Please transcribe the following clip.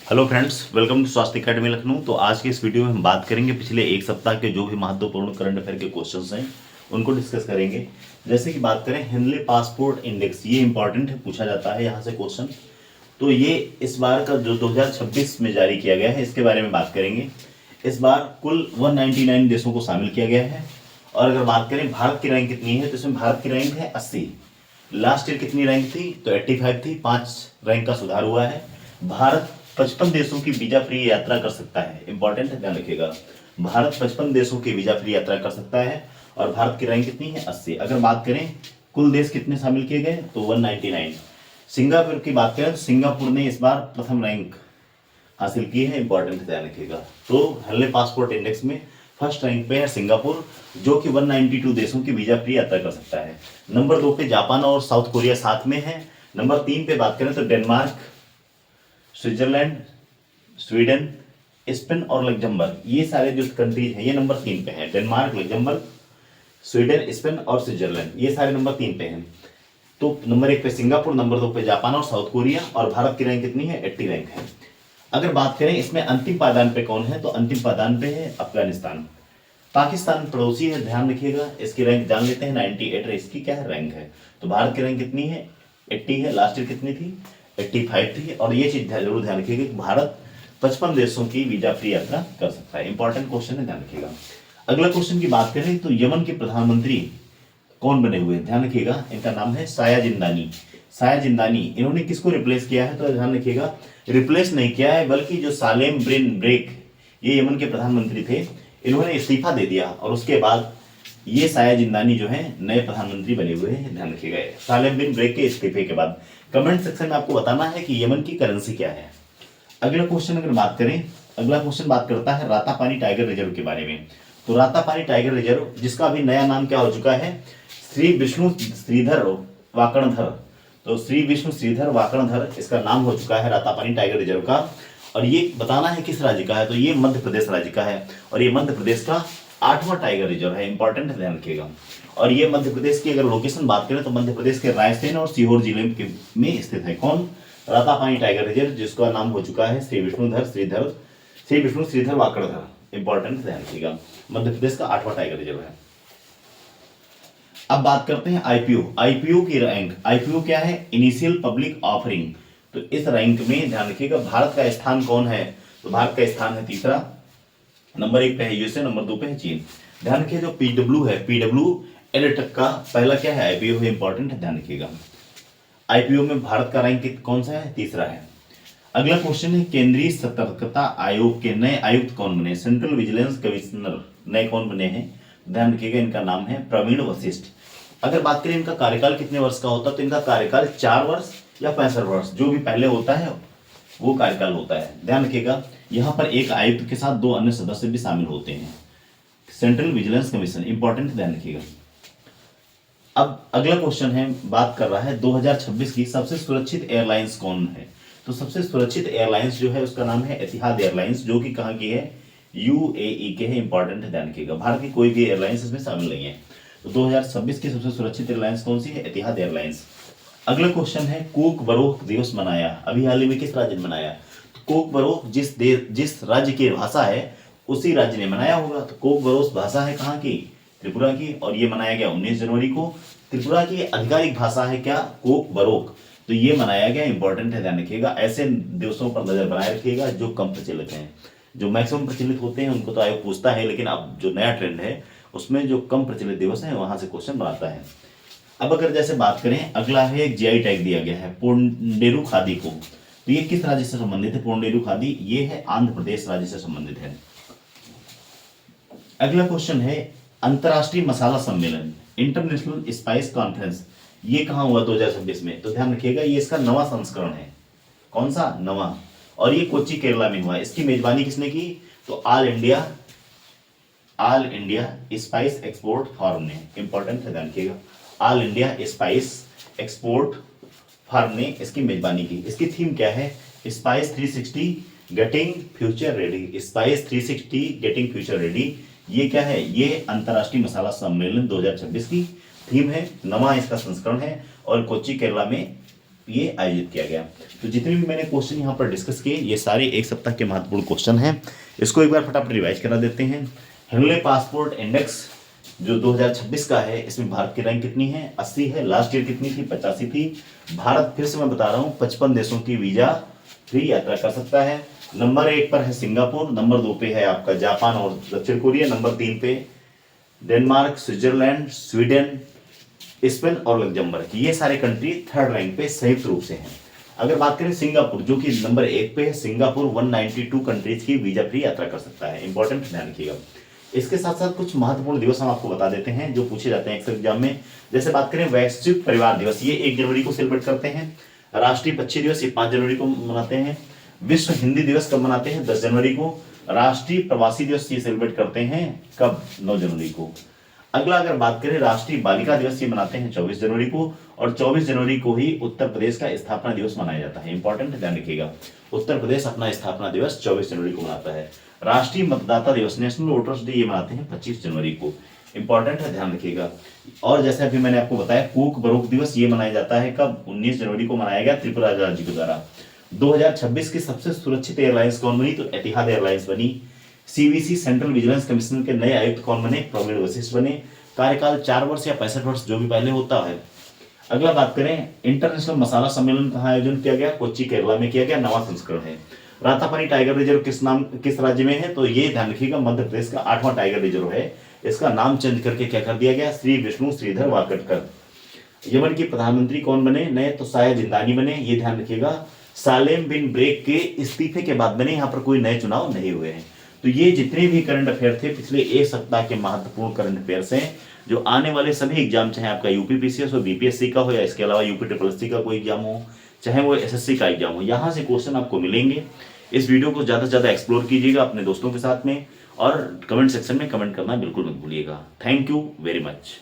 Hello friends, welcome to स्वास्थ्य academy Lucknow. तो आज के इस वीडियो में हम बात करेंगे पिछले एक सप्ताह के जो भी महत्वपूर्ण करंट अफेयर के क्वेश्चंस हैं उनको डिस्कस करेंगे। जैसे कि बात करें हेनले पासपोर्ट इंडेक्स, ये इंपॉर्टेंट है, पूछा जाता है यहाँ से क्वेश्चन। तो ये इस बार का जो 2026 में जारी किया गया है इसके बारे में बात करेंगे। इस बार कुल 199 देशों को शामिल किया गया है। और अगर बात करें भारत की रैंक कितनी है तो इसमें भारत की रैंक है 80। लास्ट ईयर कितनी रैंक थी तो 85 थी, 5 रैंक का सुधार हुआ है। भारत 55 देशों की वीजा फ्री यात्रा कर सकता है, इंपॉर्टेंट है, ध्यान रखिएगा। भारत 55 देशों की वीजा फ्री यात्रा कर सकता है और भारत की रैंक कितनी है 80। अगर बात करें कुल देश कितने शामिल किए गए तो 199। सिंगापुर की बात करें तो सिंगापुर ने इस बार प्रथम रैंक हासिल की है, इंपॉर्टेंट ध्यान रखिएगा। तो हेनले पासपोर्ट इंडेक्स में फर्स्ट रैंक पे है सिंगापुर, जो कि 192 देशों की वीजा फ्री यात्रा कर सकता है। नंबर 2 पे जापान और साउथ कोरिया साथ में है। नंबर 3 पे बात करें तो डेनमार्क, स्विट्जरलैंड, स्वीडन, स्पेन और लग्जमबर्ग, ये सारे जो कंट्रीज हैं ये नंबर 3 पे हैं। डेनमार्क, लग्जमबर्ग, स्वीडन, स्पेन और स्विट्जरलैंड, ये सारे नंबर 3 पे हैं। तो नंबर 1 पे सिंगापुर, नंबर 2 पे जापान और साउथ कोरिया, और भारत की रैंक कितनी है 80 रैंक है। अगर बात करें इसमें अंतिम पायदान पे कौन है तो अंतिम पायदान पे है अफगानिस्तान। पाकिस्तान पड़ोसी है, ध्यान रखिएगा। इसकी रैंक जान लेते हैं, 98 इसकी क्या है रैंक है। तो भारत की रैंक कितनी है 80 है, लास्ट ईयर कितनी थी 85 थी। और ये चीज जरूर ध्यान रखिएगा कि भारत 55 देशों की वीजा फ्री यात्रा कर सकता है, इंपॉर्टेंट क्वेश्चन है, ध्यान रखिएगा। अगला क्वेश्चन की बात करें तो यमन के प्रधानमंत्री कौन बने हुए हैं, ध्यान रखिएगा। इनका नाम है साया जिंदानी। साया जिंदानी, इन्होंने किसको रिप्लेस किया है तो ध्यान रखिएगा, रिप्लेस नहीं किया है बल्कि जो सालेम बिन ब्रेक, ये यमन के प्रधानमंत्री थे, इन्होंने इस्तीफा दे दिया और उसके बाद ये साया जिंदानी जो है नए प्रधानमंत्री बने हुए हैं, ध्यान रखिएगा। सालेम बिन ब्रेक के इस्तीफे के बाद कमेंट सेक्शन में आपको बताना है कि यमन की करेंसी क्या है। अगला क्वेश्चन अगर बात करें, अगला क्वेश्चन बात करता है रातापानी टाइगर रिजर्व के बारे में। तो रातापानी टाइगर रिजर्व, जिसका अभी नया नाम क्या हो चुका है, श्री विष्णु श्रीधर वाकणधर। तो श्री विष्णु श्रीधर वाकणधर इसका नाम हो चुका है रातापानी टाइगर रिजर्व का। और ये बताना है किस राज्य का है तो ये मध्य प्रदेश राज्य का है, और ये मध्य प्रदेश का 8वां टाइगर रिजर्व है, इंपॉर्टेंट ध्यान रखिएगा। और ये मध्य प्रदेश की अगर लोकेशन बात करें तो मध्य प्रदेश के रायसेन और सीहोर जिले में स्थित है। कौन, रातापानी टाइगर रिजर्व, जिसका नाम हो चुका है श्री विष्णु श्रीधर वाकड़धर, इंपॉर्टेंट ध्यान रखिएगा। मध्य प्रदेश का 8वां टाइगर रिजर्व है। अब बात करते हैं आईपीओ। आईपीओ की रैंक, आईपीओ क्या है, इनिशियल पब्लिक ऑफरिंग। तो इस रैंक में ध्यान रखिएगा भारत का स्थान कौन है तो भारत का स्थान है तीसरा। नंबर 1 पे है यूएसए, नंबर 2 पे है चीन। ध्यान रखिए जो पीडब्ल्यू है, पीडब्ल्यू एडटेक का पहला क्या है आईपीओ है, इंपॉर्टेंट है, ध्यान रखिएगा। आईपीओ में भारत का रैंक कौन सा है, तीसरा है। अगला क्वेश्चन है केंद्रीय सतर्कता आयोग के नए आयुक्त कौन बने, सेंट्रल विजिलेंस कमिश्नर नए कौन बने हैं, ध्यान रखिएगा। इनका नाम है प्रवीण वशिष्ठ। अगर बात करें इनका कार्यकाल कितने वर्ष का होता है तो इनका कार्यकाल 4 वर्ष या 65 वर्ष, जो भी पहले होता है वो कार्यकाल होता है, ध्यान रखिएगा। यहाँ पर एक आयुक्त के साथ 2 अन्य सदस्य भी शामिल होते हैं, सेंट्रल विजिलेंस कमीशन, इंपॉर्टेंट ध्यान रखिएगा। अब अगला क्वेश्चन है, बात कर रहा है 2026 की सबसे सुरक्षित एयरलाइंस कौन है। तो सबसे सुरक्षित एयरलाइंस जो है उसका नाम है एतिहाद एयरलाइंस, जो कि कहाँ की है, यूएई के है, इंपॉर्टेंट ध्यान रखिएगा। भारत की कोई भी एयरलाइंस इसमें शामिल नहीं है। तो 2026 की सबसे सुरक्षित एयरलाइंस कौन सी है, एतिहाद एयरलाइंस। अगला क्वेश्चन है कोक बरोह दिवस मनाया अभी हाल ही में किस राज्य ने मनाया। तो कोक बरोह जिस राज्य की भाषा है उसी राज्य ने मनाया होगा। तो कोक बरोह भाषा है कहाँ की, त्रिपुरा की, और ये मनाया गया 19 जनवरी को। त्रिपुरा की आधिकारिक भाषा है क्या, कोक बरोक। तो ये मनाया गया, इंपॉर्टेंट है, ध्यान रखिएगा। ऐसे दिवसों पर नजर बनाए रखिएगा जो कम प्रचलित हैं। जो मैक्सिमम प्रचलित होते हैं उनको तो आयोग पूछता है, लेकिन अब जो नया ट्रेंड है उसमें जो कम प्रचलित दिवस है वहां से क्वेश्चन बनाता है। अब अगर जैसे बात करें, अगला है एक जीआई टैग दिया गया है पोंडेरू खादी को। तो ये किस राज्य से संबंधित है, पोंडेरू खादी, ये है आंध्र प्रदेश राज्य से संबंधित है। अगला क्वेश्चन है अंतरराष्ट्रीय मसाला सम्मेलन, इंटरनेशनल स्पाइस कॉन्फ्रेंस, ये कहाँ हुआ 2026 में। तो ध्यान रखिएगा ये इसका नवा संस्करण है, कौन सा, नवा, और ये कोच्चि केरला में हुआ। इसकी मेजबानी किसने की तो all India spice export form ने, इंपॉर्टेंट है, ध्यान रखिएगा। All India spice export firm ने इसकी मेजबानी की। इसकी थीम क्या है, spice 360 getting future ready, spice 360 getting future ready. ये क्या है, ये अंतरराष्ट्रीय मसाला सम्मेलन 2026 की थीम है, नवा इसका संस्करण है, और कोच्चि केरला में ये आयोजित किया गया। तो जितने भी मैंने क्वेश्चन यहाँ पर डिस्कस किए ये सारे एक सप्ताह के महत्वपूर्ण क्वेश्चन हैं। इसको एक बार फटाफट रिवाइज करा देते हैं। हेनले पासपोर्ट इंडेक्स जो 2026 का है, इसमें भारत की रैंक कितनी है? 80 है। लास्ट ईयर कितनी थी? 85 थी। भारत फिर से मैं बता रहा हूँ 55 देशों की वीजा फ्री यात्रा कर सकता है। नंबर 1 पर है सिंगापुर, नंबर 2 पे है आपका जापान और दक्षिण कोरिया, नंबर 3 पे डेनमार्क, स्विट्जरलैंड, स्वीडन, स्पेन और लग्जमबर्ग। ये सारे कंट्री थर्ड रैंक पे संयुक्त रूप से हैं। अगर बात करें सिंगापुर जो कि नंबर 1 पे है, सिंगापुर 192 कंट्रीज की वीजा फ्री यात्रा कर सकता है। इंपॉर्टेंट ध्यान रखिएगा। इसके साथ साथ कुछ महत्वपूर्ण दिवस हम आपको बता देते हैं जो पूछे जाते हैं एग्जाम में। जैसे बात करें वैश्विक परिवार दिवस, ये 1 जनवरी को सेलिब्रेट करते हैं। राष्ट्रीय पक्षी दिवस ये 5 जनवरी को मनाते हैं। विश्व हिंदी दिवस कब मनाते हैं? 10 जनवरी को। राष्ट्रीय प्रवासी दिवस ये सेलिब्रेट करते हैं कब? 9 जनवरी को। अगला अगर बात करें राष्ट्रीय बालिका दिवस ये मनाते हैं 24 जनवरी को, और 24 जनवरी को ही उत्तर प्रदेश का स्थापना दिवस मनाया जाता है। इंपॉर्टेंट ध्यान रखिएगा, उत्तर प्रदेश अपना स्थापना दिवस 24 जनवरी को मनाता है। राष्ट्रीय मतदाता दिवस नेशनल वोटर्स डे ये मनाते हैं 25 जनवरी को। इंपॉर्टेंट है, ध्यान रखिएगा। और जैसे अभी मैंने आपको बताया कूक बरोक दिवस ये मनाया जाता है कब? 19 जनवरी को मनाया गया त्रिपुरा राज्य के द्वारा। 2026 की सबसे सुरक्षित एयरलाइंस कौन बनी? तो एतिहाद एयरलाइंस बनी। सीवीसी सेंट्रल विजिलेंस कमीशन के नए आयुक्त कौन बने? प्रवीण वशिष्ठ बने। कार्यकाल 4 वर्ष या 65 वर्ष जो भी पहले होता है। अगला बात करें इंटरनेशनल मसाला सम्मेलन कहाँ आयोजन किया गया? कोच्चि केरला में किया गया। नवा संस्करण है। रातापानी टाइगर रिजर्व किस राज्य में है? तो ये ध्यान रखिएगा मध्य प्रदेश का 8वां टाइगर रिजर्व है। इसका नाम चेंज करके क्या कर दिया गया? श्री विष्णु श्रीधर वाकटकर। यमन के प्रधानमंत्री कौन बने? नए तो शायद जिंदानी बने, ये ध्यान रखिएगा। सालेम बिन ब्रेक के इस्तीफे के बाद बने, यहाँ पर कोई नए चुनाव नहीं हुए हैं। तो ये जितने भी करंट अफेयर थे पिछले एक सप्ताह के महत्वपूर्ण करंट अफेयर्स हैं जो आने वाले सभी एग्जाम, चाहे आपका यूपीपीसीएस हो, बीपीएससी का हो या इसके अलावा यूपी ट्रिपल एससी का कोई एग्जाम हो, चाहे वो एसएससी का एग्जाम हो, यहाँ से क्वेश्चन आपको मिलेंगे। इस वीडियो को ज़्यादा से ज़्यादा एक्सप्लोर कीजिएगा अपने दोस्तों के साथ में, और कमेंट सेक्शन में कमेंट करना बिल्कुल मत भूलिएगा। Thank you very much.